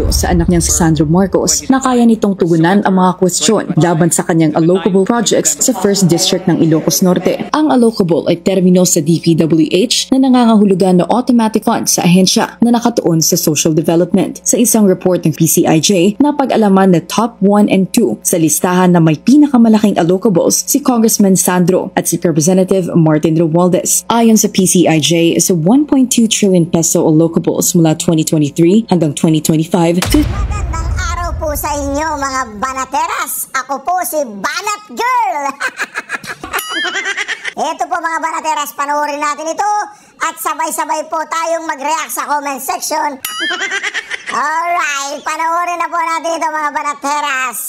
Pangulo sa anak niyang si Sandro Marcos na kaya nitong tugunan ang mga kwestiyon laban sa kanyang allocable projects sa 1st District ng Ilocos Norte. Ang allocable ay termino sa DPWH na nangangahulugan na automatic funds sa ahensya na nakatuon sa social development. Sa isang report ng PCIJ, napag-alaman na top 1 and 2 sa listahan na may pinakamalaking allocables si Congressman Sandro at si Representative Martin Romualdez. Ayon sa PCIJ, sa 1.2 trillion peso allocables mula 2023 hanggang 2025. Magandang araw po sa inyo mga banateras. Ako po si Banat Girl. Ito po mga banateras, panoorin natin ito at sabay-sabay po tayong mag-react sa comment section. Alright, panoorin na po natin ito mga banateras.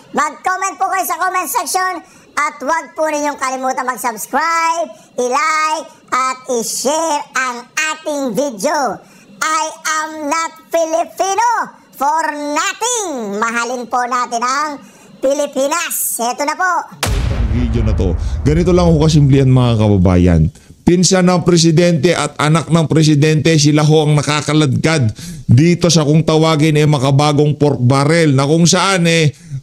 Mag-comment po kayo sa comment section at huwag po ninyong kalimutan mag-subscribe, i-like at i-share ang ating video. I am not Filipino for nothing. Mahalin po natin ang Pilipinas. Ito na po. Ang video na to, ganito lang ho kasimplihan mga kababayan. Pinsan ng presidente at anak ng presidente, sila ho ang nakakaladkad dito sa kung tawagin makabagong pork barrel na kung saan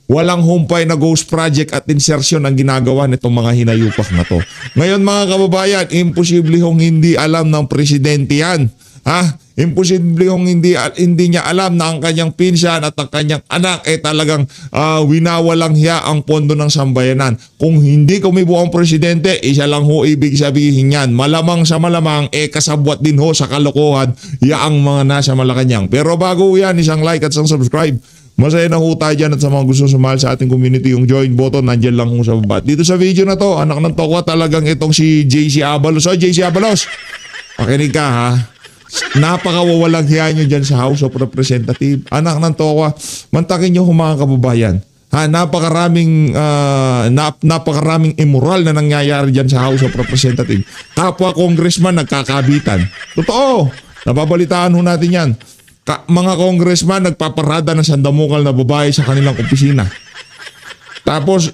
walang humpay na ghost project at insertion ang ginagawa nitong mga hinayupak na to. Ngayon mga kababayan, imposible hong hindi alam ng presidente yan. Imposible hong hindi niya alam na ang kanyang pinsan at ang kanyang anak talagang winawalang hiya ang pondo ng sambayanan. Kung hindi kumibo ang presidente, isa lang ho ibig sabihin yan. Malamang sa malamang kasabwat din ho sa kalokohan yaang mga nasa Malacanang. Pero bago yan, isang like at isang subscribe. Masaya na ho tayo dyan at sa mga gusto sumahal sa ating community, yung join button nandyan lang ho sa baba. Dito sa video na to, anak ng tokwa talagang itong si JC Abalos. JC Abalos, pakinig ka ha. Napakawawalang hiya nyo dyan sa House of Representatives. Anak ng tokwa, mantakin nyo mga kababayan. Napakaraming immoral na nangyayari dyan sa House of Representatives. Kapwa congressman nagkakabitan. Totoo, nababalitaan ho natin yan. Mga congressman nagpaparada ng sandamukal na babae sa kanilang opisina. Tapos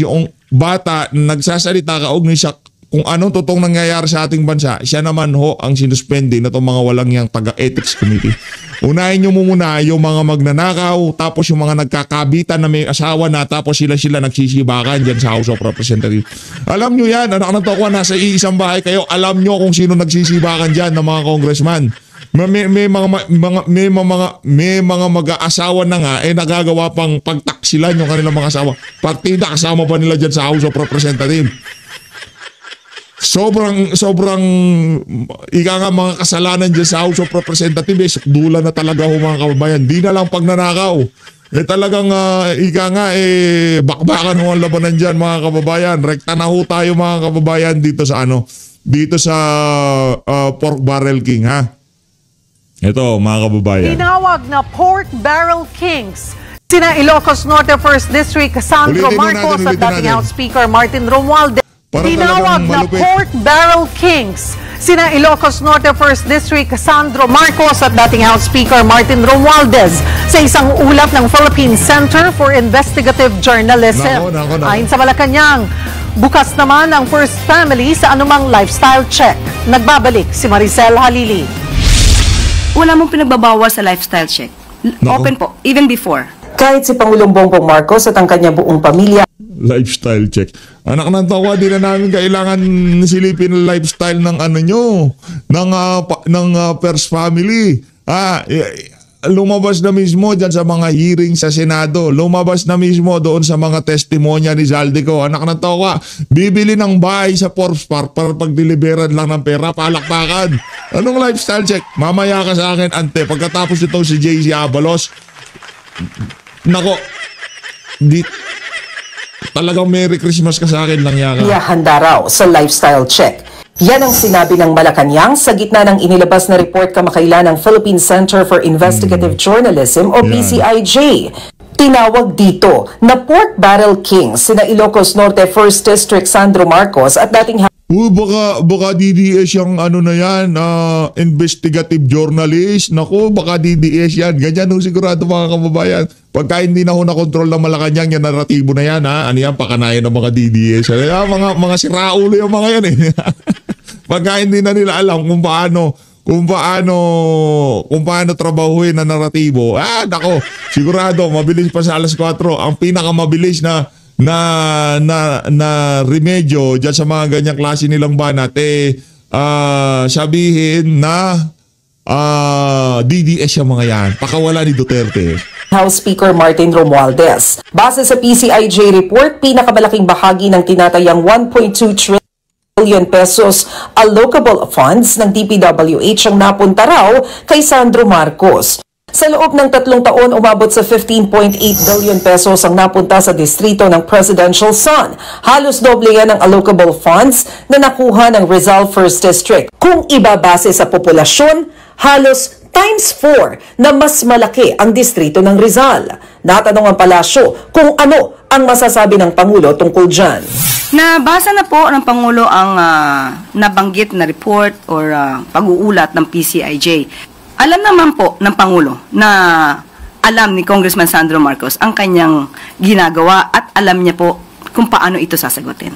yung bata nagsasalita kaugnay sa kung anong totoong nangyayari sa ating bansa, siya naman ho ang sinuspende na itong mga walang yang taga-ethics committee. Unahin nyo muna yung mga magnanakaw, tapos yung mga nagkakabitan na may asawa na, tapos sila nagsisibakan dyan sa House of Representatives. Alam nyo yan, anak ng tokwa, nasa iisang bahay kayo, alam nyo kung sino nagsisibakan dyan ng mga congressman. May mga mag-aasawa na nga nagagawa pang pagtaksilan yung kanilang mga asawa. Partida kasama pa nila dyan sa House of Representatives. Sobrang ika nga mga kasalanan dyan sa House of Representatives, sukdulan na talaga ho mga kababayan. Di na lang pagnanakaw. Talagang ika nga bakbakan ho ang labanan dyan mga kababayan. Rekta na ho tayo mga kababayan dito sa Pork Barrel King ha. Ito mga kababayan. Tinawag na Pork Barrel Kings sina Ilocos Norte 1st District Sandro Marcos at dating House Speaker Martin Romualdez. Tinawag na Pork Barrel Kings sina Ilocos Norte 1st District Sandro Marcos at dating House Speaker Martin Romualdez sa isang ulat ng Philippine Center for Investigative Journalism. Ayon sa Malacanang, bukas naman ang First Family sa anumang lifestyle check. Nagbabalik si Maricel Halili. Wala mong pinagbabawa sa lifestyle check. Open po, even before. Kahit si Pangulong Bongbong Marcos at ang kanya buong pamilya. Lifestyle check. Anak ng tokwa, di na namin kailangan silipin ang lifestyle ng First Family. Lumabas na mismo dyan sa mga hearing sa Senado. Lumabas na mismo doon sa mga testimonya ni Zaldico. Anak ng tokwa, bibili ng bahay sa Forbes Park para pagdeliveran lang ng pera, palakpakan. Anong lifestyle check? Mamaya ka sa akin, ante. Pagkatapos ito si JC Abalos, nako, talagang Merry Christmas ka sa akin lang yaka. Handa raw sa lifestyle check. Yan ang sinabi ng Malacanang sa gitna ng inilabas na report kamakailan ng Philippine Center for Investigative Journalism o PCIJ. Tinawag dito na Pork Barrel Kings sina Ilocos Norte 1st District Sandro Marcos at dating baka DDS yung investigative journalist. Naku, baka DDS yan. Ganyan sigurado mga kababayan. Pagka hindi na ho na-control ng Malacanang, yan naratibo na yan ha. Ano yan, pakanayan ng mga DDS. Mga siraulo yung mga yan Pagka hindi na nila alam kung kung paano trabahuin na naratibo. Nako, sigurado mabilis pa sa alas 4. Ang pinakamabilis na remedyo diyan sa mga ganyang klase nilang banat sabihin na DDS yung mga yan. Pakawala ni Duterte. House Speaker Martin Romualdez. Base sa PCIJ report, pinakamalaking bahagi ng tinatayang 1.2 trillion pesos allocable funds ng DPWH ang napunta raw kay Sandro Marcos. Sa loob ng 3 taon, umabot sa 15.8 billion pesos ang napunta sa distrito ng Presidential Son. Halos doble yan ang allocable funds na nakuha ng Rizal 1st District. Kung ibabase sa populasyon, halos times 4 na mas malaki ang distrito ng Rizal. Natanong ang palasyo kung ano ang masasabi ng Pangulo tungkol dyan. Nabasa na po ng Pangulo ang nabanggit na report or pag-uulat ng PCIJ. Alam naman po ng Pangulo na alam ni Congressman Sandro Marcos ang kanyang ginagawa at alam niya po kung paano ito sasagutin.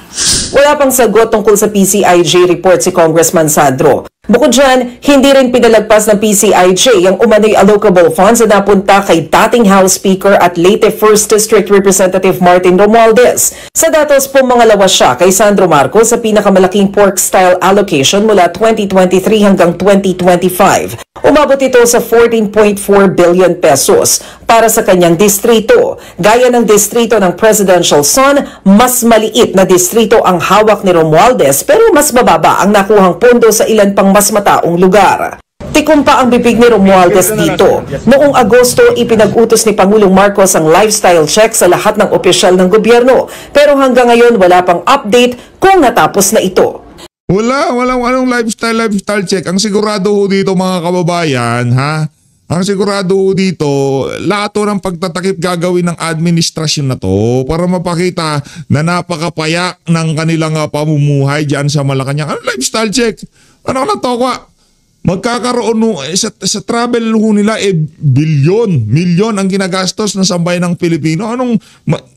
Wala pang sagot tungkol sa PCIJ report si Congressman Sandro. Bukod dyan, hindi rin pinalagpas ng PCIJ ang umano'y allocable funds na napunta kay dating House Speaker at Leyte 1st District Representative Martin Romualdez. Sa datos po mga lawas siya kay Sandro Marcos sa pinakamalaking pork-style allocation mula 2023 hanggang 2025. Umabot ito sa 14.4 billion pesos para sa kanyang distrito. Gaya ng distrito ng Presidential Son, mas maliit na distrito ang hawak ni Romualdez pero mas mababa ang nakuhang pondo sa ilan pang mas mataong lugar. Tikumpa ang bibig ni Romualdez dito. Noong Agosto, ipinag-utos ni Pangulong Marcos ang lifestyle check sa lahat ng opisyal ng gobyerno. Pero hanggang ngayon wala pang update kung natapos na ito. Walang lifestyle check. Ang sigurado ho dito mga kababayan, ang sigurado ho dito, lahat ng pagtatakip gagawin ng administrasyon na to para mapakita na napakapayak ng kanilang pamumuhay dyan sa Malacanang. Ano lifestyle check? Ano ka natokwa? Magkakaroon sa travel ho nila milyon ang ginagastos ng sambayan ng Pilipino.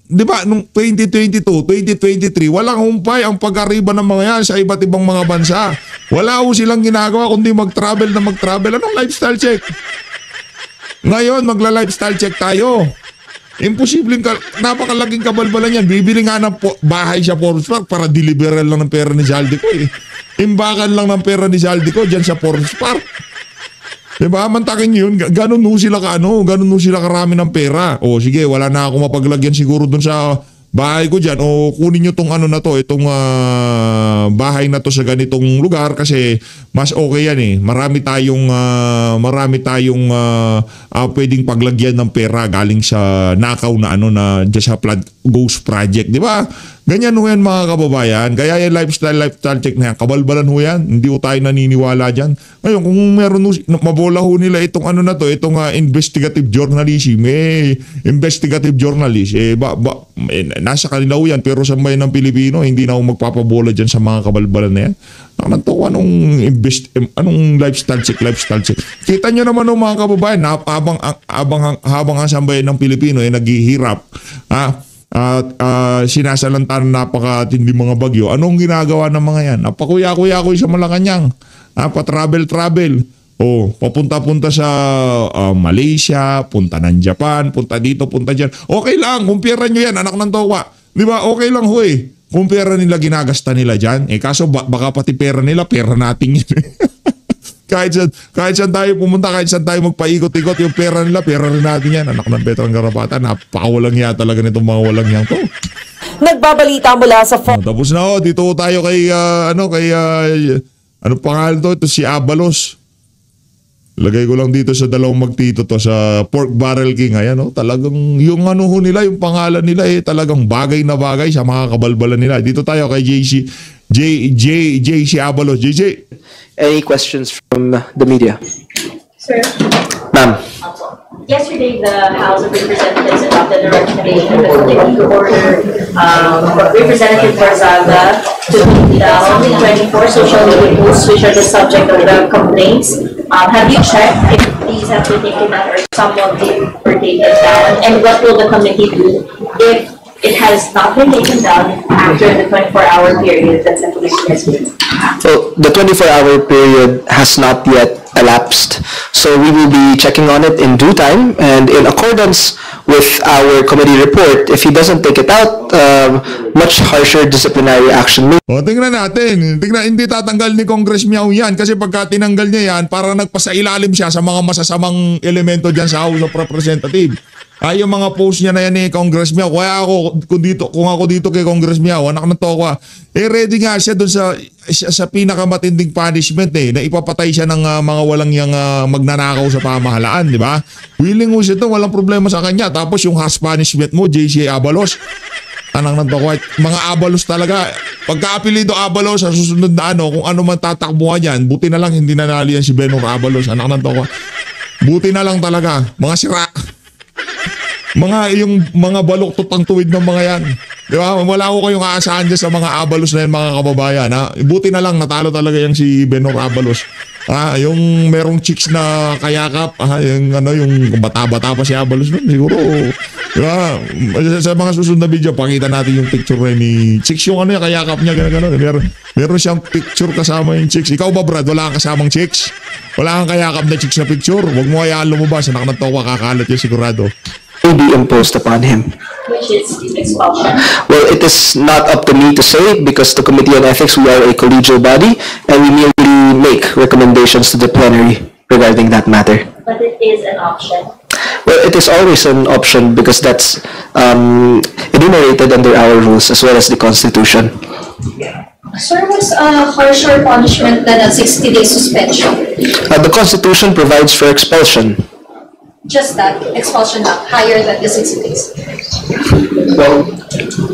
Di ba, nung 2022, 2023, walang humpay ang pag-arriba ng mga yan sa iba't ibang mga bansa. Wala ho silang ginagawa kundi mag-travel. Anong lifestyle check? Ngayon, magla-lifestyle check tayo. Imposibleng napakalaking kabalbalan yan. Bibili nga ng bahay sa Forest Park para deliveral lang ng pera ni Zaldico Imbakan lang ng pera ni Zaldico dyan sa Forest Park. Diba? Mantakin yun. Ganun sila karami ng pera. O sige, wala na ako mapaglagyan siguro dun sa bahay ko dyan. O kunin nyo itong itong bahay na to sa ganitong lugar kasi mas okay yan Marami tayong pwedeng paglagyan ng pera galing sa nakaw na na dyan sa Ghost Project. Diba? Ganyan ho yan mga kababayan. Kaya yung lifestyle check na yan, kabalbalan ho yan. Hindi ho tayo naniniwala dyan. Ngayon, kung meron mabola ho nila itong itong investigative journalism, investigative journalist, nasa kanila ho yan. Pero sa bayan ng Pilipino, hindi na ho magpapabola dyan sa mga kabalbalan na yan. Nakanto, anong lifestyle check. Kita nyo naman mga kababayan, habang ang sambayan ng Pilipino naghihirap, at sinasalanta ng napakatindi mga bagyo. Anong ginagawa ng mga yan? Pakuya-kuya sa Malacanang. Pa-travel. Papunta-punta sa Malaysia, punta ng Japan, punta dito, punta dyan. Okay lang, kumpira nyo yan, anak ng towa. Di ba? Okay lang ho Kung pera nila ginagasta nila dyan, kaso baka pati pera nila, pera natin yun kahit saan tayo pumunta, kahit saan tayo magpaikot-ikot, yung pera nila, pera rin natin yan. Anak ng Petrang Garapata, napakawalang hiya talaga nitong mga walang hiyang to. Nagbabalita mula sa tapos na dito tayo kay ano pangalan to? Ito si Abalos. Lagay ko lang dito sa dalawang magtito to sa Pork Barrel King. Ayan talagang yung nila, yung pangalan nila talagang bagay na bagay sa mga kabalbalan nila. Dito tayo kay JC Abalos. JJ. Any questions from the media? Sir? Ma'am. Yesterday, the House of Representatives adopted a recommendation that will order Representative Barzaga to take down 24 social media posts which are the subject of the complaints. Have you checked if these have been taken down or some of them were taken down? And what will the committee do if it has not been taken down after the 24-hour period that the commission has been? So the 24-hour period has not yet elapsed. So we will be checking on it in due time, and in accordance with our committee report, if he doesn't take it out, much harsher disciplinary action may. O, tingnan natin. Hindi tatanggal ni Congress Miao yan kasi pagka tinanggal niya yan, para nagpasailalim siya sa mga masasamang elemento dyan sa House of Representatives. Yung mga post niya na yan ni Congress Miao. Kaya kung ako dito kay Congress Miao, anak ng tokwa, ready nga siya doon sa pinakamatinding punishment na ipapatay siya ng mga walang yang magnanakaw sa pamahalaan, di ba? Willing mo siya doon, walang problema sa kanya. Tapos yung harsh punishment mo, JC Abalos, anak ng tokwa, mga Abalos talaga. Pagka-apelido Abalos sa susunod na kung ano man tatakbuhan yan, buti na lang hindi nanalo yan si Benor Abalos, anak ng tokwa. Buti na lang talaga, mga sira. Yung mga baluktot ang tuwid ng mga yan. Di ba? Wala ko kayong aasahan dyan sa mga Abalos na yan, mga kababayan. Buti na lang natalo talaga yung si Benor Abalos. Yung merong chicks na kayakap, yung bata-bata pa si Abalos nun, siguro. Di ba? Sa mga susunod na video, pakita natin yung picture ni chicks, yung kayakap niya, gano'n. Meron siyang picture kasama yung chicks. Ikaw ba, Brad? Wala kang kasamang chicks? Wala kang kayakap na chicks na picture? Huwag mo hayaan lumabas. Anak ng tokwa, kakalat yung sigurado. Will be imposed upon him. Which is expulsion. Well, it is not up to me to say because the Committee on Ethics, we are a collegial body and we merely make recommendations to the plenary regarding that matter. But it is an option. Well, it is always an option because that's enumerated under our rules as well as the Constitution. Sir, was a harsher punishment than a 60-day suspension? The Constitution provides for expulsion. Just that, expulsion not higher than the 60 days.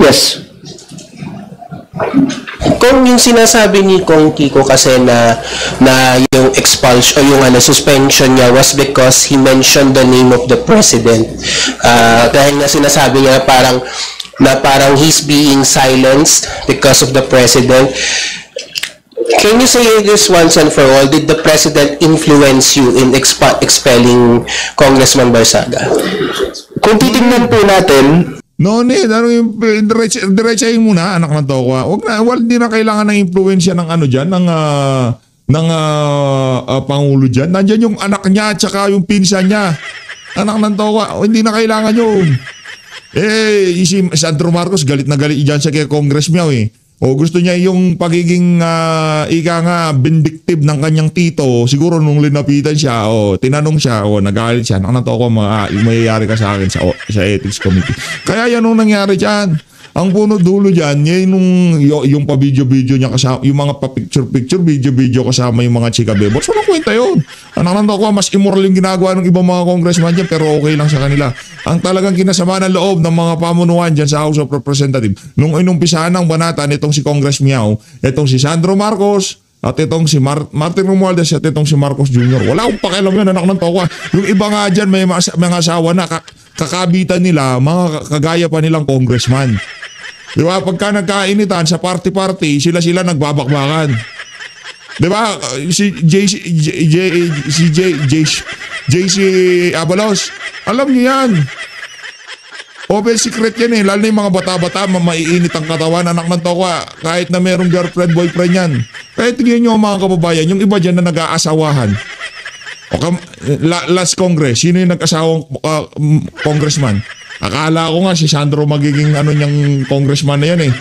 Yes. Kung yung sinasabi ni Kong Kiko kasi na yung expulsion o yung suspension niya was because he mentioned the name of the president. Dahil na sinasabi niya parang he's being silenced because of the president. Can you say this once and for all? Did the president influence you in expelling Congressman Barsaga? Kung titingnan po natin, diretsahin muna, anak ng tokwa. Hindi na kailangan ng impluwensya ng Pangulo dyan. Nandyan yung anak niya at saka yung pinsan niya. Anak ng tokwa, hindi na kailangan yun. Si Sandro Marcos, galit na galit dyan siya kay Congress Miao gusto niya yung pagiging vindictive ng kanyang tito. Siguro nung linapitan siya, tinanong siya, nagalit siya. Nakanato ko mayayari ka sa akin sa Ethics Committee. Kaya yan nung nangyari dyan. Ang puno dulo dyan, yung pa-video-video niya kasama, yung mga pa-picture-picture, video-video kasama yung mga chika bebos. Walang kwenta yun. Nakanato ko, mas immoral yung ginagawa ng ibang mga congressman dyan, pero okay lang sa kanila. Ang talagang kinasama ng loob ng mga pamunuan dyan sa House of Representatives, nung inumpisahan ng banatan itong si Congress Miao, itong si Sandro Marcos, at itong si Martin Romualdez at itong si Marcos Jr. Wala akong pakialam yun, anak ng tokwa. Yung iba nga dyan, may mga asawa na kakabitan nila, mga kagaya pa nilang congressman. Di ba? Pagka nagkainitan sa party-party, sila nagbabakbakan. Di ba? Si JC Abalos, alam niyo yan. Open secret yan lalo na yung mga bata-bata, maiinit ang katawan, anak ng tokwa, kahit na merong girlfriend, boyfriend yan. Kaya tingnan nyo mga kababayan, yung iba dyan na nag-aasawahan. Last Congress, sino yung nag-asawang congressman? Akala ko nga si Sandro magiging niyang congressman na yan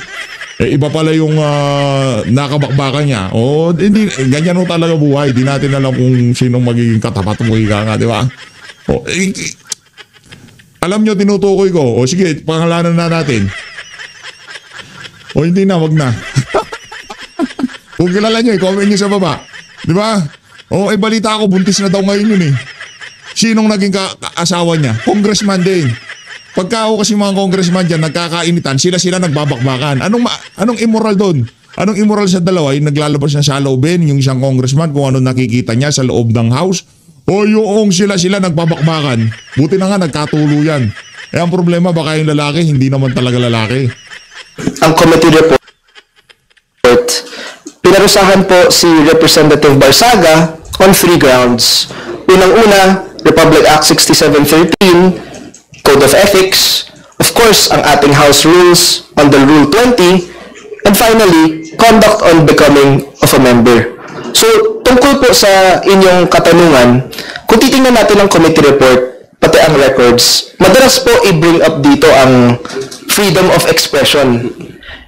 iba pala yung nakabakbakan niya. Hindi, ganyan talaga buhay. Di natin alam kung sinong magiging katapat mo nga, di ba? Alam nyo, tinutukoy ko. Sige, pangalanan na natin. Hindi na, wag na. Kung kilala nyo, comment nyo sa baba. Di ba? Balita ko, buntis na daw ngayon yun Sinong naging asawa niya? Congressman din. Pagka ako kasi mga congressman dyan, nagkakainitan, sila nagbabakbakan. Anong immoral doon? Anong immoral sa dalawa? Yung naglalabas na sa loobin, yung isang congressman, kung ano nakikita niya sa loob ng house, o yung sila nagbabakbakan. Buti na nga, nagkatuluyan. Ang problema, baka yung lalaki, hindi naman talaga lalaki. Ang committee report, pinarusahan po si Representative Barsaga on 3 grounds. Unang-una, Republic Act 6713, Code of Ethics, of course, ang ating House Rules under Rule 20, and finally, conduct on becoming of a member. So, tungkol po sa inyong katanungan, kung titingnan natin ang committee report, pati ang records, madalas po i-bring up dito ang freedom of expression.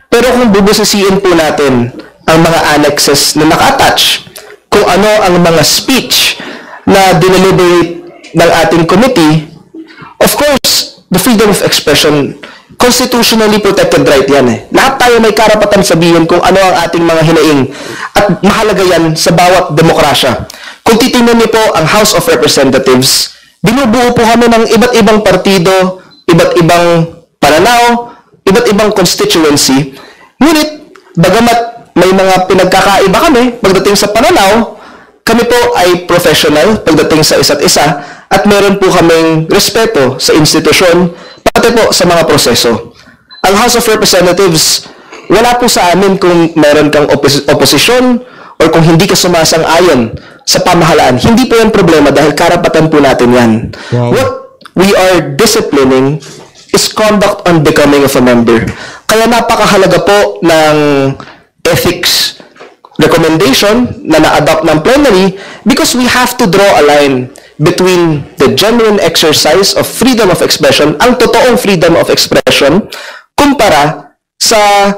Pero kung bubusisiin po natin ang mga annexes na naka-attach, kung ano ang mga speech na dineliberate ng ating committee, of course, the freedom of expression, constitutionally protected right yan eh. Lahat tayo may karapatan sabihin kung ano ang ating mga hinaing at mahalaga yan sa bawat demokrasya. Kung titingnan niyo po ang House of Representatives, binubuo po kami ng iba't ibang partido, iba't ibang pananaw, iba't ibang constituency. Ngunit, bagamat may mga pinagkakaiba kami pagdating sa pananaw, kami po ay professional pagdating sa isa't isa at meron po kaming respeto sa institusyon pati po sa mga proseso. Ang House of Representatives, wala po sa amin kung meron kang oposisyon or kung hindi ka sumasang-ayon sa pamahalaan. Hindi po yan problema dahil karapatan po natin yan. Wow. What we are disciplining is conduct on becoming of a member. Kaya napakahalaga po ng ethics recommendation na na-adopt ng plenary because we have to draw a line between the genuine exercise of freedom of expression, ang totoong freedom of expression, kumpara sa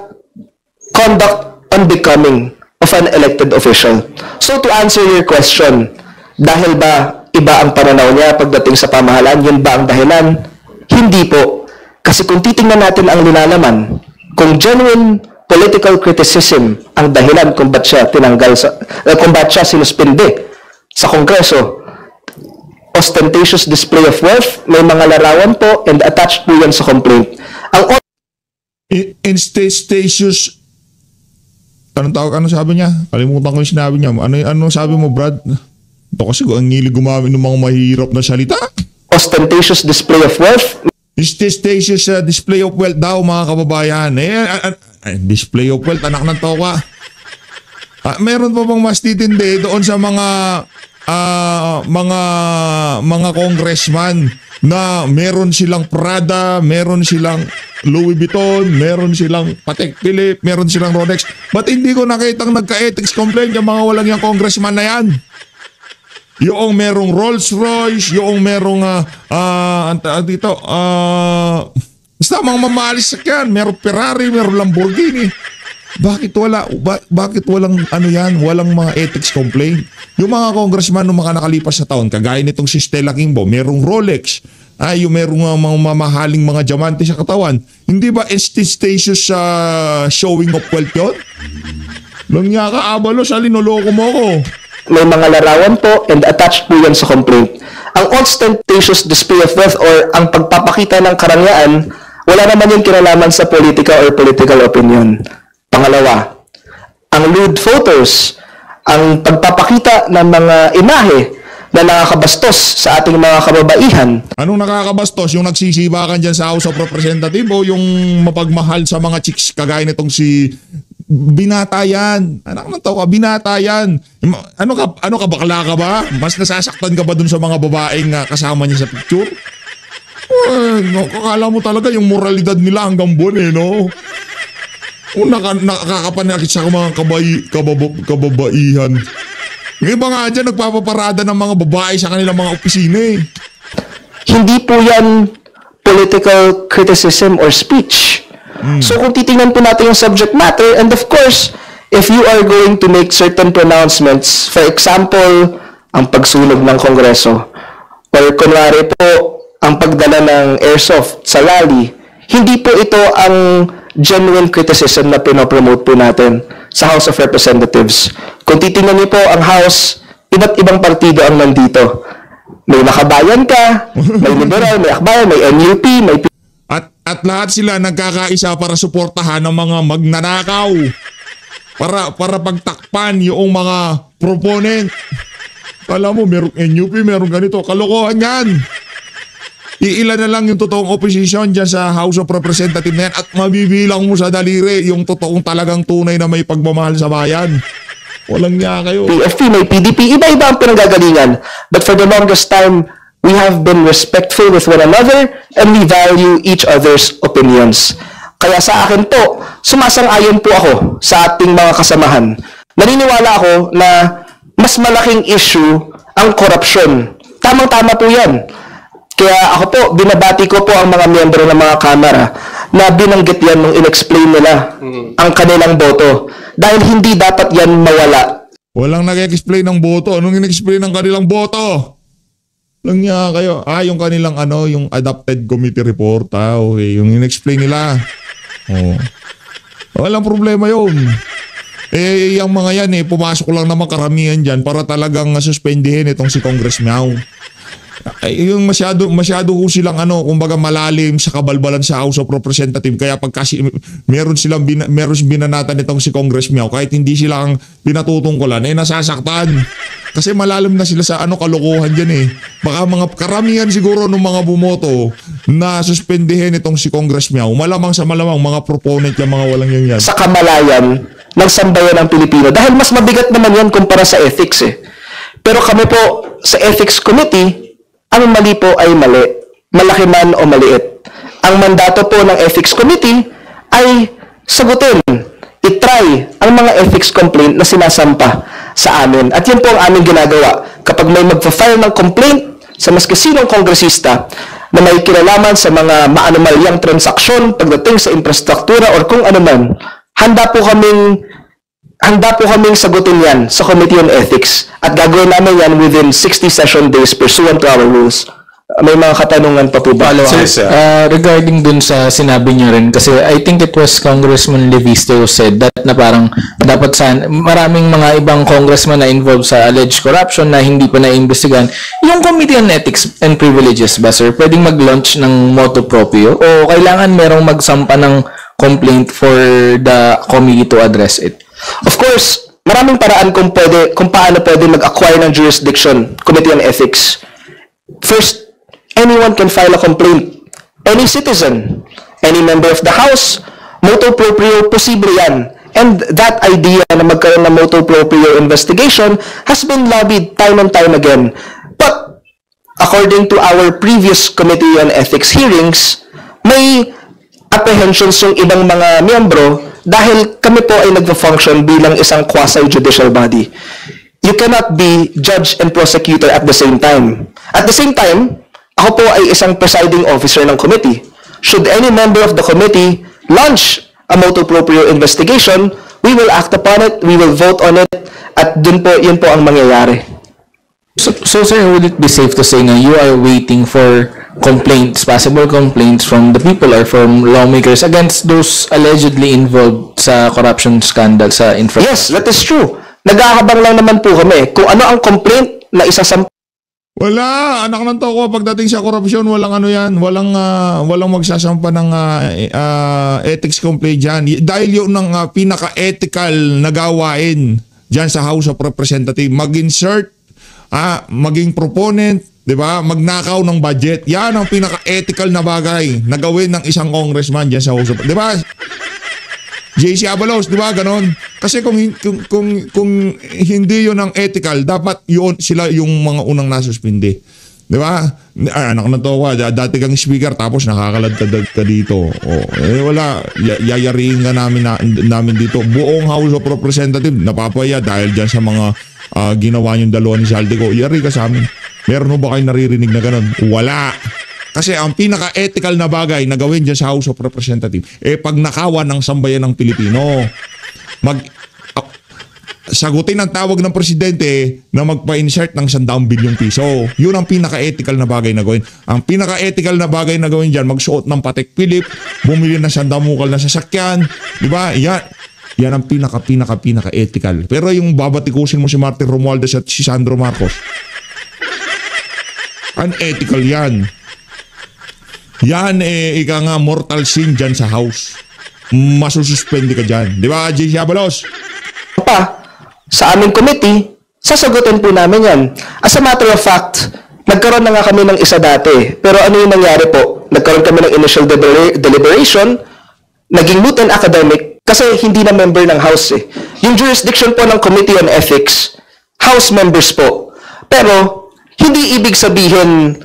conduct on becoming of an elected official. So to answer your question, dahil ba iba ang pananaw niya pagdating sa pamahalaan, yun ba ang dahilan? Hindi po. Kasi kung titingnan natin ang linalaman, kung genuine political criticism ang dahilan kung ba't siya tinanggal kung ba't siya sinuspinde sa Kongreso, ostentatious display of wealth, may mga larawan po and attached po yan sa complaint. Ang Instatious, ano sabi niya? Kalimutan ko yung sinabi niya. Ano sabi mo, Brad? Ito kasi ang ngili gumamit ng mga mahirap na salita. Ostentatious display of wealth. Ostentatious display of wealth daw, mga kababayan. Display of wealth, anak ng toka. Meron pa bang mas titindi doon sa mga congressman na meron silang Prada, meron silang Louis Vuitton, meron silang Patek Philippe, meron silang Rolex. Ba't hindi ko nakitang nagka-ethics complaint yung mga walang yung congressman na yan? Yung merong Rolls Royce, yung merong basta mga mamahalis sakyan, merong Ferrari, merong Lamborghini. Bakit walang walang mga ethics complaint? Yung mga congressman ng mga nakalipas sa taon, kagaya nitong si Stella Kimbo, merong Rolex, yung merong mga mamahaling mga diamante sa katawan. Hindi ba ostentatious showing of wealth yun? Lang niya ka, abalo, sa linoloko mo ko. May mga larawan po and attached po yan sa complaint. Ang ostentatious display of wealth or ang pagpapakita ng karangyaan, wala naman yung kinalaman sa politika or political opinion. Pangalawa, ang lewd photos, ang pagpapakita ng mga imahe na nakakabastos sa ating mga kababaihan. Anong nakakabastos? Yung nagsisibakan dyan sa House of Representatives o yung mapagmahal sa mga chicks kagaya nitong si binata yan? Anak ng tao ka, binata yan. Ano ka, bakla ka ba? Mas nasasaktan ka ba dun sa mga babaeng kasama niya sa picture? Kakala mo talaga yung moralidad nila hanggang buwan no? Nakakapanakit sa mga kababaihan. Yung iba nga dyan, nagpapaparada ng mga babae sa kanilang mga opisina eh. Hindi po yan political criticism or speech. So kung titingnan po natin yung subject matter, and of course, if you are going to make certain pronouncements, for example, ang pagsunog ng Kongreso, or kunwari po, ang pagdala ng airsoft sa rally, hindi po ito ang genuine criticism na pinopromote po natin sa House of Representatives. Kung titingnan niyo po ang House, iba't ibang partido ang nandito. May Nakabayan ka, may Liberal, may Akbayan, may NUP, may... At lahat sila nagkakaisa para suportahan ng mga magnanakaw. Para pagtakpan yung mga proponent. Alam mo, merong NUP, merong ganito. Kalokohan yan. Iilan na lang yung totoong opposition dyan sa House of Representatives na yan at mabibilang mo sa daliri yung totoong talagang tunay na may pagmamahal sa bayan. Walang niya kayo. PFP, may PDP, iba-iba ang pinanggagalingan. But for the longest time, we have been respectful with one another and we value each other's opinions. Kaya sa akin po, sumasang-ayon po ako sa ating mga kasamahan naniniwala ako na mas malaking issue ang korupsyon. Tamang-tama po yan. Kaya ako po, binabati ko po ang mga miyembro ng mga kamera na binanggit yan nung in-explain nila ang kanilang boto. Dahil hindi dapat yan mawala. Walang nag-explain ng boto. Anong in-explain ng kanilang boto? Lang niya kayo. Yung kanilang yung adopted committee report. Okay. Yung in-explain nila. Walang problema yun. Yung mga yan pumasok lang naman karamihan dyan para talagang suspendihin itong si Congress Meow. Yung masyado ko silang kumbaga malalim sa kabalbalan sa House of Representatives, kaya pag kasi meron binanatan itong si Congress Meow, kahit hindi sila ang pinatutungkulan nasasaktan kasi malalim na sila sa kalokohan dyan baka mga karamihan siguro ng mga bumoto na suspendihin itong si Congress Meow, malamang mga proponent yung mga walang yan sa kamalayan ng sambayan ng Pilipino, dahil mas mabigat naman yan kumpara sa ethics pero kami po sa Ethics Committee, ang mali po ay mali, malaki man o maliit. Ang mandato po ng Ethics Committee ay sagutin, itry ang mga ethics complaint na sinasampa sa amin. At yun po ang aming ginagawa. Kapag may magpa-file ng complaint sa maski sinong kongresista na may kinalaman sa mga maanumalyang transaksyon pagdating sa infrastruktura or kung ano man, handa po kaming sagutin yan sa Committee on Ethics at gagawin namin yan within 60 session days pursuant to our rules. May mga katanungan pa po ba? Regarding dun sa sinabi niyo rin, kasi I think it was Congressman Levisto who said that na parang dapat maraming mga ibang congressman na involved sa alleged corruption na hindi pa naiimbestigahan. Yung Committee on Ethics and Privileges ba, sir, pwedeng mag-launch ng motu proprio o kailangan merong magsampa ng complaint for the committee to address it? Of course, maraming paraan kung paano pwede mag-acquire ng jurisdiction, Committee on Ethics. First, anyone can file a complaint. Any citizen, any member of the House, motu proprio, posible yan. And that idea na magkaroon ng motu proprio investigation has been lobbied time and time again. But, according to our previous Committee on Ethics hearings, may apprehensions yung ibang mga miyembro dahil kami po ay nagfa-function bilang isang quasi-judicial body. You cannot be judge and prosecutor at the same time. At the same time, ako po ay isang presiding officer ng committee. Should any member of the committee launch a motu proprio investigation, we will act upon it, we will vote on it, at yun po ang mangyayari. So sir, would it be safe to say na you are waiting for possible complaints from the people or from lawmakers against those allegedly involved sa corruption scandal sa infrastructure? Yes, that is true. Nag-ahabang lang naman po kami kung ano ang complaint na isasampa. Wala, anak ng toko, pagdating sa korupsyon, walang walang magsasampa ng ethics complaint dyan. Dahil yun ang pinaka-ethical na gawain dyan sa House of Representatives. Mag-insert, maging proponent, di ba? Magnakaw ng budget. Yan ang pinaka-ethical na bagay na gawin ng isang congressman dyan sa House of, di ba? JC Abalos, di ba? Ganon. Kasi kung hindi yun ang ethical, dapat yun sila yung mga unang nasuspindi. Di ba? Anak na to, dati kang speaker tapos nakakaladkad ka dito. Wala. Yayariin ka namin dito. Buong House of Representatives napapaya dahil dyan sa mga ginawa niyong dalawa ni Saldico. Yari ka sa amin. Meron ba kayong naririnig na ganon? Wala. Kasi ang pinaka-ethical na bagay na gawin dyan sa House of Representatives, pagnakawan ng sambayan ng Pilipino. Sagutin ang tawag ng presidente na magpa-insert ng 100 bilyong piso. Yun ang pinaka-ethical na bagay na gawin. Ang pinaka-ethical na bagay na gawin dyan, magsuot ng Patek Philippe, bumili ng sandamukal na sasakyan. Diba? Yan ang pinaka-ethical. Pero yung babatikusin mo si Martin Romualdez at si Sandro Marcos, unethical yan. Yan ika nga mortal sin dyan sa House. Masususpende ka dyan. Di ba, JC Abalos? Sa aming committee, sasagutin po namin yan. As a matter of fact, nagkaroon na nga kami ng isa dati. Pero ano yung nangyari po? Nagkaroon kami ng initial deliberation, naging moot and academic, kasi hindi na member ng House Yung jurisdiction po ng Committee on Ethics, House members po. Pero, hindi ibig sabihin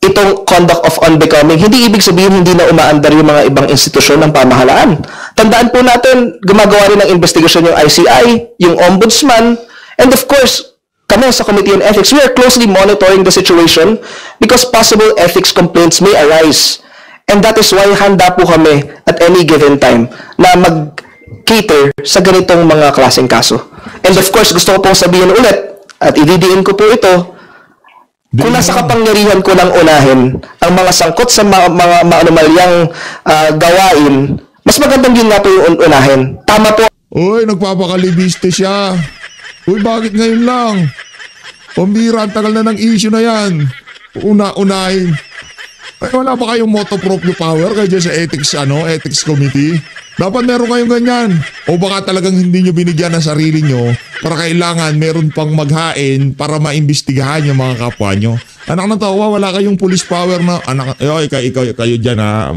itong conduct of unbecoming, hindi ibig sabihin hindi na umaandar yung mga ibang institusyon ng pamahalaan. Tandaan po natin, gumagawa rin ng investigasyon yung ICI, yung Ombudsman, and of course, kami sa Committee on Ethics, we are closely monitoring the situation because possible ethics complaints may arise. And that is why handa po kami at any given time na mag-cater sa ganitong mga klaseng kaso. And of course, gusto ko pong sabihin ulit, at ididiin ko po ito, kung nasa kapangyarihan ko lang unahin ang mga sangkot sa mga maanumalyang gawain, mas magandang yun nga po yung unahin. Tama po. Uy, nagpapakalibiste siya. Uy, bakit ngayon lang? Pambira, tagal na ng issue na yan. Unahin. Ay, wala ba kayong motto proprio power kayo dyan sa ethics committee? Dapat meron kayong ganyan. O baka talagang hindi nyo binigyan ng sarili nyo para kailangan meron pang maghain para maimbestigahan yung mga kapwa nyo. Anak ng tawa, wala kayong police power na kayo dyan ha.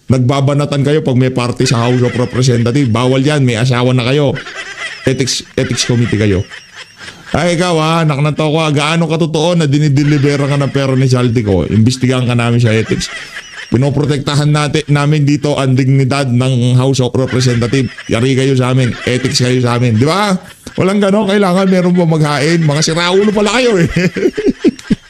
Nagbabanatan kayo pag may party sa House of Representatives. Bawal yan, may asawa na kayo. Ethics committee kayo. Ay, ikaw anak ng tawa, gaano katotoo na dinideliveran ka ng pera ni Saldico? Imbestigahan ka namin sa ethics. Pinoprotektahan namin dito ang dignidad ng House of Representatives. Yari kayo sa amin, ethics kayo sa amin. Di ba? Walang gano'n, kailangan meron po maghain. Mga siraulo pala kayo eh.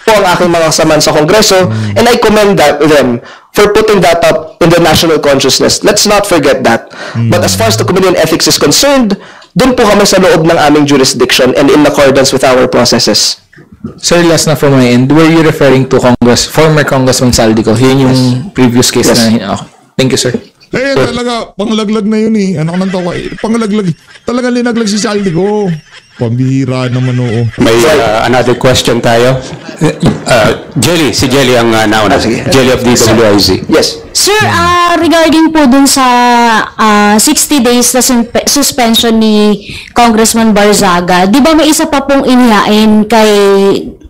Po ang aking mga kasamaan sa Kongreso, and I commend them for putting that up in the national consciousness. Let's not forget that. But as far as the Committee on Ethics is concerned, doon po kami sa loob ng aming jurisdiction and in accordance with our processes. Sir, last na from my end, were you referring to former Congressman Saldico? Yun yung previous case na. Thank you, sir. Eh, talaga, panglaglag na yun eh. Anak ng tawa, panglaglag. Talaga linaglag si Saldico. Pambihira naman oo. May another question tayo. Si Jelly ang nauna. Jelly of DWIZ. Yes. Sir, regarding po dun sa 60 days na suspension ni Congressman Barzaga, di ba may isa pa pong inihain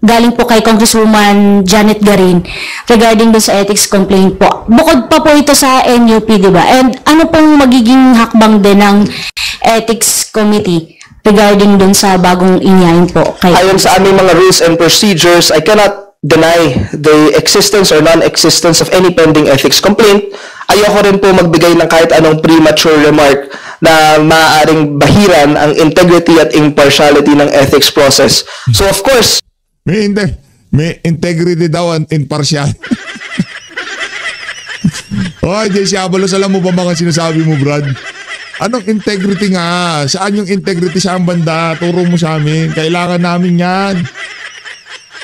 galing po kay Congresswoman Janet Garin regarding dun sa ethics complaint po. Bukod pa po ito sa NUP, di ba? And ano pong magiging hakbang din ng ethics committee regarding dun sa bagong inihain po? Ayon sa aming mga rules and procedures, I cannot deny the existence or non-existence of any pending ethics complaint. Ayoko rin po magbigay ng kahit anong premature remark na maaaring bahiran ang integrity at impartiality ng ethics process. So of course, may integrity daw and impartial. Oy, Jesse Abalos, alam mo ba mga sinasabi mo, Brad? Anong integrity nga? Saan yung integrity sa banda? Turo mo sa amin. Kailangan namin yan.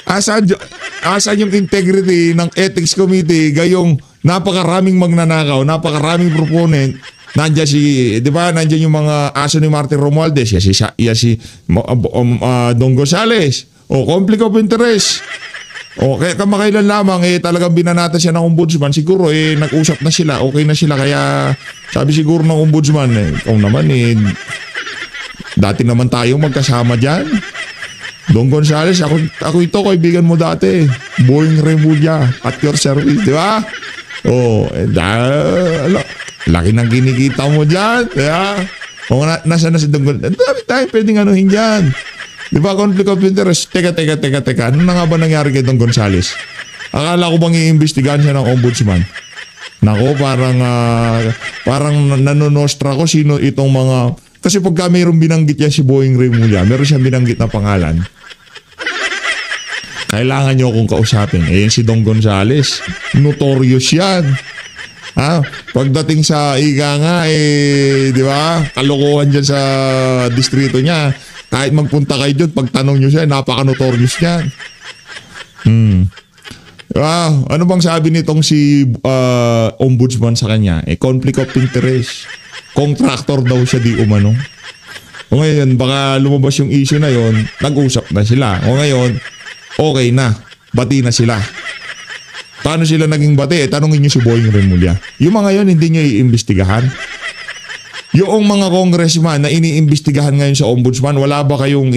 Asan yung integrity ng ethics committee gayong napakaraming magnanakaw, napakaraming proponent. Nandiyan di ba, nandiyan yung mga aso ni Martin Romualdez, si Don Gonzales. O, conflict of interest. O, kaya kamakailan lamang, talagang binanatan siya ng ombudsman. Siguro, nag-usap na sila, okay na sila. Kaya, sabi siguro ng ombudsman, ikaw naman, dati naman tayo magkasama dyan. Don Gonzales, ako ito, kaibigan mo dati. Boeing Remulla, at your service, di ba? O, laki ng kinikita mo dyan. O, nasa na si Don Gonzales. Dami tayo pwedeng anuhin dyan. Di ba, conflict of interest? Teka. Ano na nga ba nangyari kay Don Gonzales? Akala ko bang iimbestigahan siya ng ombudsman? Nako, parang nanonostra ko sino itong mga... Kasi pagka mayroong binanggit yan si Boeing Remulla, meron siyang binanggit na pangalan. Kailangan nyo akong kausapin. Yan si Don Gonzales. Notorious yan. Pagdating sa ika nga, di ba? Kalokohan dyan sa distrito niya. Kahit magpunta kayo dyan, pagtanong nyo siya, napaka-notorious yan. Ano bang sabi nitong si ombudsman sa kanya? Conflict of interest. Contractor daw siya di umano. O ngayon, baka lumabas yung issue na yon, nag-usap na sila. O ngayon, okay na. Bati na sila. Paano sila naging bati? Tanungin nyo si Boeing Remulla. Yung mga yon, hindi nyo iimbestigahan. Yung mga congressman na iniimbestigahan ngayon sa ombudsman, wala ba kayong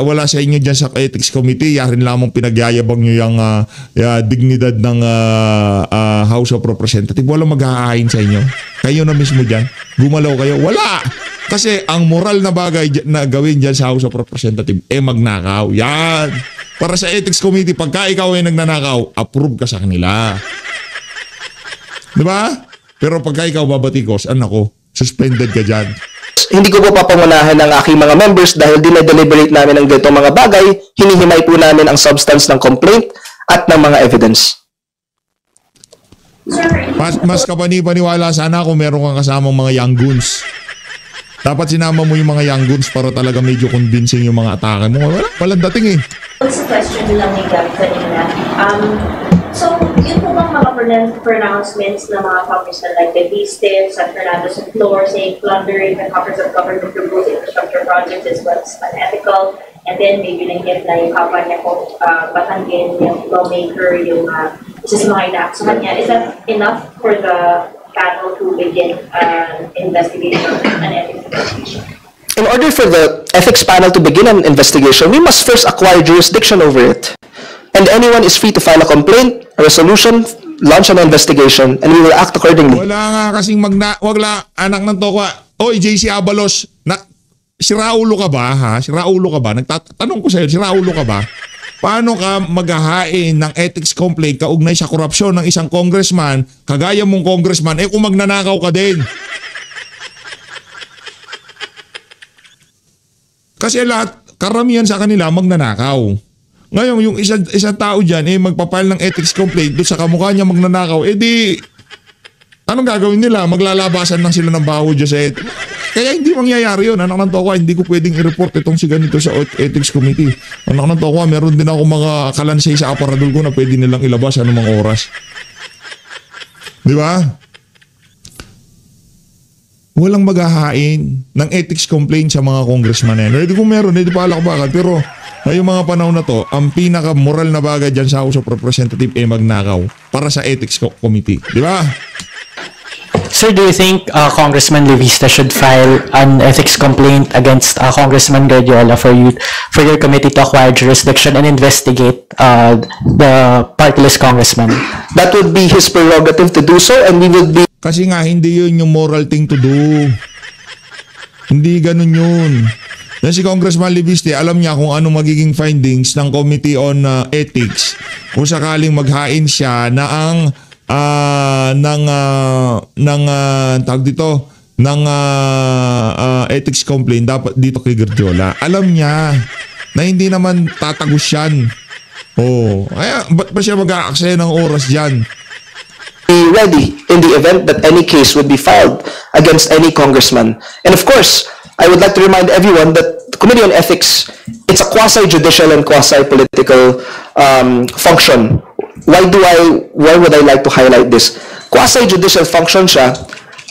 wala sa inyo dyan sa ethics committee? Yarin lamang pinagyayabang nyo yung dignidad ng House of Representatives. Walang maghahain sa inyo. Kayo na mismo dyan. Gumalaw kayo. Wala! Kasi ang moral na bagay na gawin dyan sa House of Representatives, magnakaw. Yan! para sa ethics committee, pagka ikaw ay nagnanakaw, approve ka sa kanila. Di ba? Pero pagka ikaw babatikos, anak ko, suspended ka dyan. Hindi ko po papangunahan ng aking mga members dahil dinedeliberate namin ang ganitong mga bagay, hinihimay po namin ang substance ng complaint at ng mga evidence. Mas kapani-paniwala sana kung meron kang kasamang mga young goons. Dapat sinama mo yung mga young goons para talaga medyo convincing yung mga atake mo. Walang dating eh. It's a question lang ni Gab kanina. So, yun po bang mga pronouncements ng mga congressmen like De Viste, San Fernando sa floor saying plundering the coffers of government proposed infrastructure projects is what's unethical, and then maybe nag-get na yung kampanya ko Batanggin, yung lawmaker, yung isa sa mga inak sa kanya. Is that enough for the panel to begin an investigation, an ethics investigation? In order for the ethics panel to begin an investigation, we must first acquire jurisdiction over it. And anyone is free to file a complaint, a resolution, launch an investigation, and we will act accordingly. Wala nga kasing wagla anak ng tokwa. Oy, JC Abalos, siraulo ka ba ha? Siraulo ka ba? Nagtatanong ko sa'yo, siraulo ka ba? Paano ka maghahain ng ethics complaint kaugnay sa korupsyon ng isang congressman, kagaya mong congressman, kung magnanakaw ka din? Kasi lahat, karamihan sa kanila magnanakaw. Ngayon, yung isang tao dyan, magpapile ng ethics complaint doon sa kamukha niya magnanakaw, di, anong gagawin nila? Maglalabasan lang sila ng baho dyan sa ethics. Kaya hindi mangyayari yun. Anak ng tokwa, hindi ko pwedeng i-report itong si ganito sa ethics committee. Anak ng tokwa, meron din ako mga kalansay sa aparadol ko na pwede nilang ilabas anumang oras. Di ba? Walang maghahain ng ethics complaint sa mga congressman na yan. Hindi ko meron, hindi pa alakbakan, pero ngayong mga panahon na to, ang pinaka-moral na bagay dyan sa House of Representatives magnakaw para sa ethics committee. Di ba? Sir, do you think Congressman Levista should file an ethics complaint against Congressman Guardiola for your committee to acquire jurisdiction and investigate the partyless congressman? That would be his prerogative to do so, and we would be... Kasi nga, hindi yun yung moral thing to do. Hindi ganun yun. Yan si Congressman Leviste, alam niya kung ano magiging findings ng Committee on Ethics kung sakaling maghain siya na ang tawag dito ng ethics complaint dapat dito kay Guardiola. Alam niya na hindi naman tatagos yan. Kaya ba't pa siya mag-aaksaya ng oras dyan? Be ready in the event that any case would be filed against any congressman. And of course, I would like to remind everyone that the Committee on Ethics, it's a quasi-judicial and quasi-political function. Why would I like to highlight this? Quasi-judicial function siya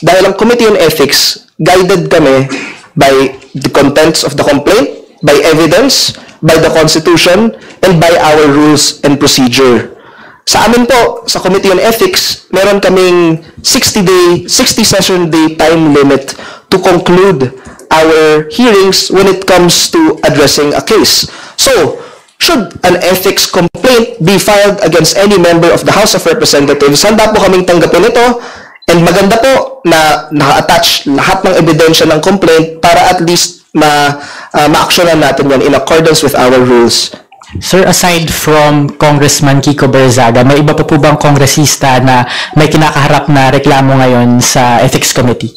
dahil ang Committee on Ethics, guided kami by the contents of the complaint, by evidence, by the Constitution, and by our rules and procedure. Sa amin po, sa Committee on Ethics, meron kaming 60 session day time limit to conclude our hearings when it comes to addressing a case. So, should an ethics complaint be filed against any member of the House of Representatives, handa po kaming tanggapin ito, and maganda po na naka-attach lahat ng ebidensya ng complaint para at least ma-actionan natin yan in accordance with our rules. Sir, aside from Congressman Kiko Barzaga, may iba pa po bang kongresista na may kinakaharap na reklamo ngayon sa Ethics Committee?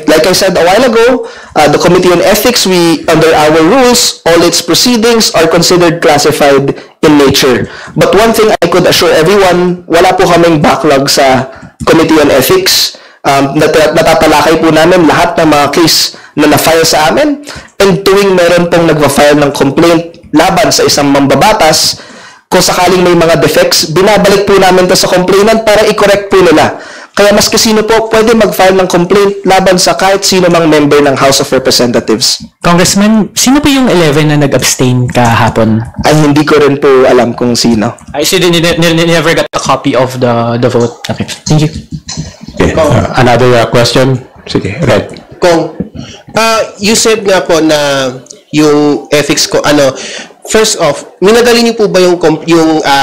Like I said a while ago, the Committee on Ethics, under our rules, all its proceedings are considered classified in nature. But one thing I could assure everyone, wala po kaming backlog sa Committee on Ethics. Natatalakay po namin lahat ng mga case na na-file sa amin, and tuwing meron pong nagpa-file ng complaint laban sa isang mambabatas, kung sakaling may mga defects, binabalik po namin ito sa complainant para i-correct po nila. Kaya maski sino po pwede mag-file ng complaint laban sa kahit sino mang member ng House of Representatives. Congressman, sino po yung 11 na nag-abstain kahapon? Ay, hindi ko rin po alam kung sino. I said never got a copy of the vote. Okay, thank you. Okay. Another question? Sige, Red. Kung, you said nga po na yung ethics ko, first off, minadali niyo po ba yung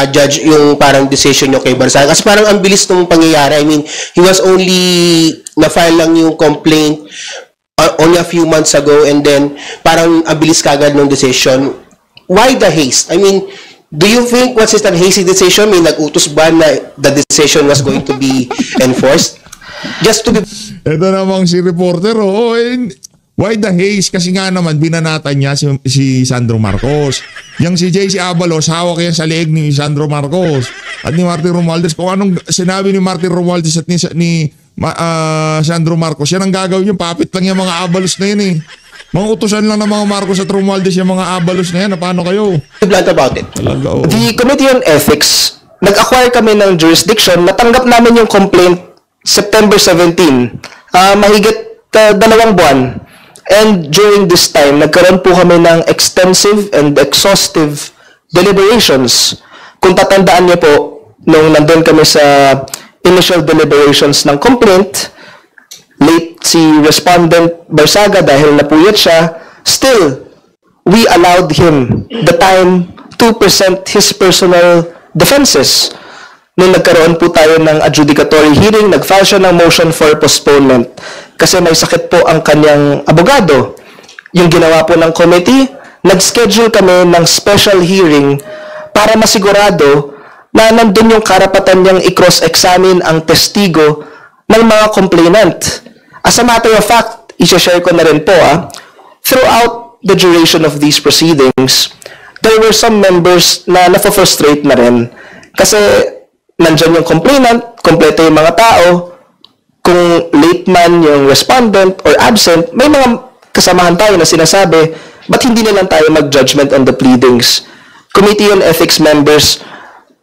judge, yung parang decision niyo kay Barzaga? Kasi parang ang bilis ng pangyayari. I mean, he was only, na-file lang yung complaint only a few months ago, and then parang ang bilis kagad ng decision. Why the haste? I mean, Do you think once it's a hasty decision, may nag-utos ba na the decision was going to be enforced? Just to be... Ito namang si reporter, why the haze? Kasi nga naman, binanatan niya si Sandro Marcos. Yang si JC Abalos, hawak yan sa leeg ni Sandro Marcos at ni Martin Romualdez. Kung anong sinabi ni Martin Romualdez at ni Sandro Marcos, yan ang gagawin yung papit lang yung mga Abalos na yun eh. Mga utusan lang ng mga Marcos at Romualdez yung mga Abalos na yan. Paano kayo? Blunt about it. Talaga, The Committee on Ethics, nag-acquire kami ng jurisdiction, natanggap namin yung complaint September 17, mahigit 2 buwan. And during this time, nagkaroon po kami ng extensive and exhaustive deliberations. Kung tatandaan niyo po, nung nandun kami sa initial deliberations ng complaint, late si respondent Barzaga dahil napuyat siya, still, we allowed him the time to present his personal defenses. Nung nagkaroon po tayo ng adjudicatory hearing, nag-file siya ng motion for postponement kasi may sakit po ang kanyang abogado. Yung ginawa po ng committee, nag-schedule kami ng special hearing para masigurado na nandun yung karapatan niyang i-cross-examine ang testigo ng mga complainant. As a matter of fact, i-share ko na rin po, throughout the duration of these proceedings, there were some members na na-frustrate na rin kasi nandyan yung complainant, kompleto yung mga tao, kung late man yung respondent or absent, may mga kasamahan tayo na sinasabi, ba't hindi na lang tayo mag-judgment on the pleadings? Committee on Ethics members,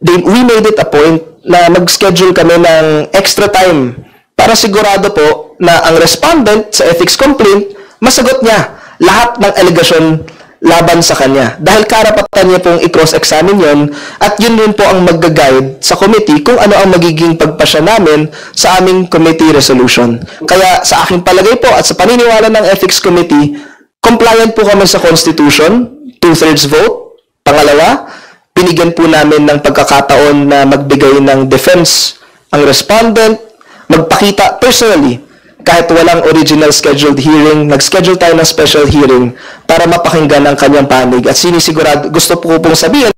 we made it a point na mag-schedule kami ng extra time para sigurado po na ang respondent sa ethics complaint, masagot niya lahat ng allegation laban sa kanya. Dahil karapatan niya pong i-cross-examine yun at yun rin po ang mag-guide sa committee kung ano ang magiging pagpasya namin sa aming committee resolution. Kaya sa aking palagay po at sa paniniwala ng Ethics Committee, compliant po kami sa Constitution, 2/3 vote. Pangalawa, binigyan po namin ng pagkakataon na magbigay ng defense ang respondent, magpakita personally kahit walang original scheduled hearing, nag-schedule tayo ng special hearing para mapakinggan ang kanyang panig. At sinisigurado, gusto po pong sabihin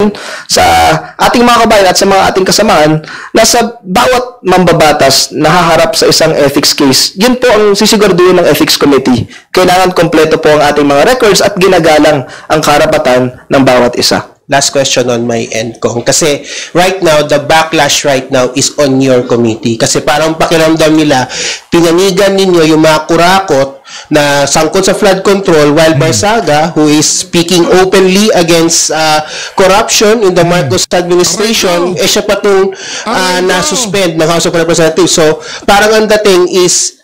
sa ating mga kabayan at sa mga ating kasamahan na sa bawat mambabatas na haharap sa isang ethics case, yun po ang sisiguraduhin ng Ethics Committee. Kailangan kompleto po ang ating mga records at ginagalang ang karapatan ng bawat isa. Last question on my end, Kong. Kasi right now, the backlash right now is on your committee. Kasi parang pakiramdam nila, pinanigan ninyo yung mga kurakot na sangkot sa flood control while Barzaga, who is speaking openly against corruption in the Marcos administration, siya pa itong na-suspend ng House of Representatives. So, parang ang dating is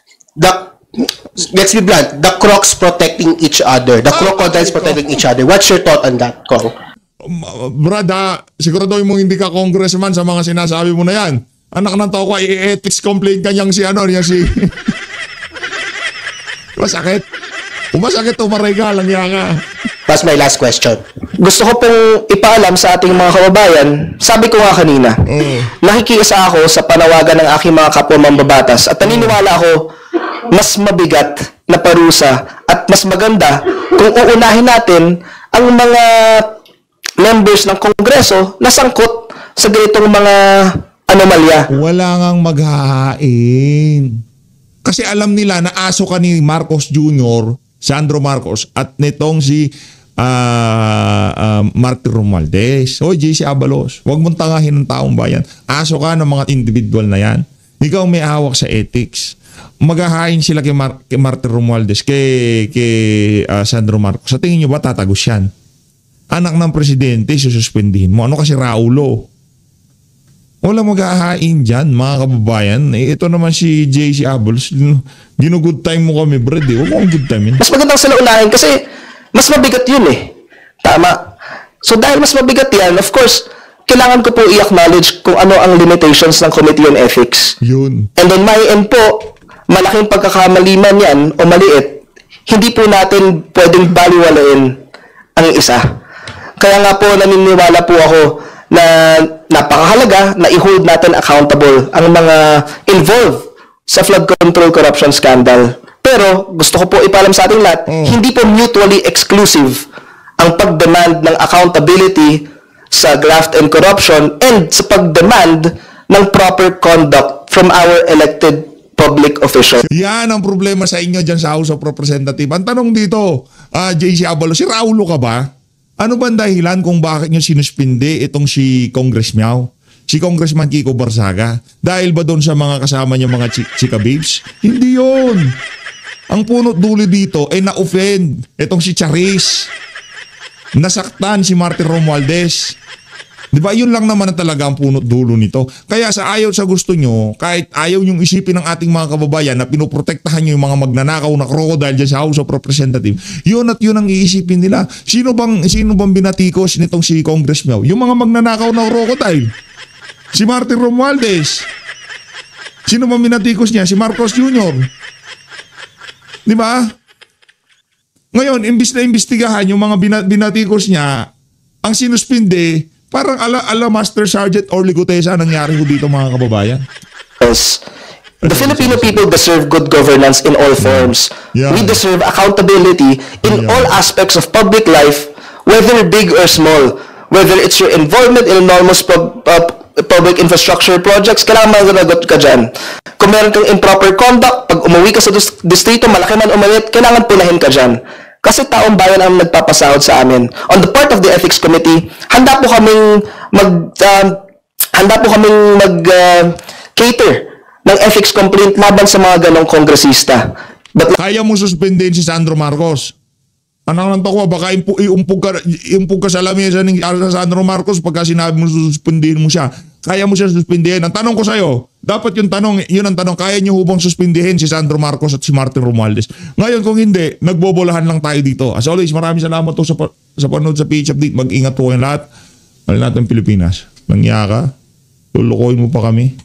let's be blunt, the crocs protecting each other. The crocodiles protecting each other. What's your thought on that, Kong? Brad, siguraduhin mo hindi ka congressman sa mga sinasabi mo na yan. Anak ng tao ko, i-ethics complaint ka niyang si masakit. Masakit, umaray ka, langya ka. That's my last question. Gusto ko pong ipaalam sa ating mga kababayan, sabi ko nga kanina, nakikiisa ako sa panawagan ng aking mga kapwa mambabatas at naniniwala ako mas mabigat na parusa at mas maganda kung uunahin natin ang mga members ng Kongreso na sangkot sa ganitong mga anomalya. Wala ngang maghahain. Kasi alam nila na aso ka ni Marcos Jr., Sandro Marcos, at nitong si Martin Romualdez. O JC Abalos, huwag mong tangahin ng taong bayan. Aso ka ng mga individual na yan. Ikaw may hawak sa ethics. Maghahain sila kay Martin Romualdez, kay Sandro Marcos. Sa tingin nyo ba tatagos yan? Anak ng presidente, sususpendihin mo. Ano kasi Raulo? Wala maghahain dyan, mga kababayan. Ito naman si JC Abalos, ginugood time mo kami, Brad. Huwag mo good time yun. Mas magandang sila unahin kasi mas mabigat yun eh. Tama. So dahil mas mabigat yan, of course, kailangan ko po i-acknowledge kung ano ang limitations ng Committee on Ethics. Yun. And on my end po, malaking pagkakamali man yan o maliit, hindi po natin pwedeng baliwalain ang isa. Kaya nga po naniniwala po ako na napakahalaga na i-hold natin accountable ang mga involved sa flood control corruption scandal. Pero gusto ko po ipaalam sa ating lahat, hindi po mutually exclusive ang pag-demand ng accountability sa graft and corruption and sa pagdemand ng proper conduct from our elected public officials. Yan ang problema sa inyo dyan sa House of Representatives. Ang tanong dito, JC Abalo, si Raulo ka ba? Ano ba ang dahilan kung bakit nyo sinuspindi itong si Congress Miao? Si Congressman Kiko Barzaga? Dahil ba doon sa mga kasama niya mga chika babes? Hindi yun. Ang punot dulo dito ay na-offend itong si Charis. Nasaktan si Martin Romualdez. Di ba? Yun lang naman talaga ang punot dulo nito. Kaya sa ayaw sa gusto nyo, kahit ayaw nyong isipin ng ating mga kababayan na pinoprotektahan nyo yung mga magnanakaw na crocodile dyan sa House of Representatives, yun at yun ang iisipin nila. Sino bang binatikos nitong si Congress Miao? Yung mga magnanakaw na crocodile. Si Martin Romualdez. Sino bang binatikos niya? Si Marcos Jr. Di ba? Ngayon, imbis na imbestigahan yung mga binatikos niya, ang sinuspinde, parang ala Master Sergeant Orly Gutesa nangyari ko dito mga kababayan. Yes. The Filipino people deserve good governance in all forms. Yeah. We deserve accountability in all aspects of public life, whether big or small. Whether it's your involvement in enormous public infrastructure projects, kailangan managot ka dyan. Kung meron kang improper conduct, pag umuwi ka sa distrito, malaki man umalit, kailangan punahin ka dyan. Kasi taong bayan ang nagpapasahod sa amin. On the part of the Ethics Committee, handa po kaming cater ng ethics complaint laban sa mga ganong kongresista. Kaya mo suspendin si Sandro Marcos? Anong nanto ko, baka iumpog ka sa lamesa ni Sandro Marcos pagka sinabi mo suspendin mo siya. Kaya mo siya suspendin. Ang tanong ko sa'yo, dapat yun ang tanong, kaya niyo hubang suspendin si Sandro Marcos at si Martin Romualdez? Ngayon kung hindi, nagbobolahan lang tayo dito. As always, maraming salamat to sa panood sa PH Update. Mag-ingat po kayong lahat. Mahal natin Pilipinas. Nangya ka, lulukoyin mo pa kami.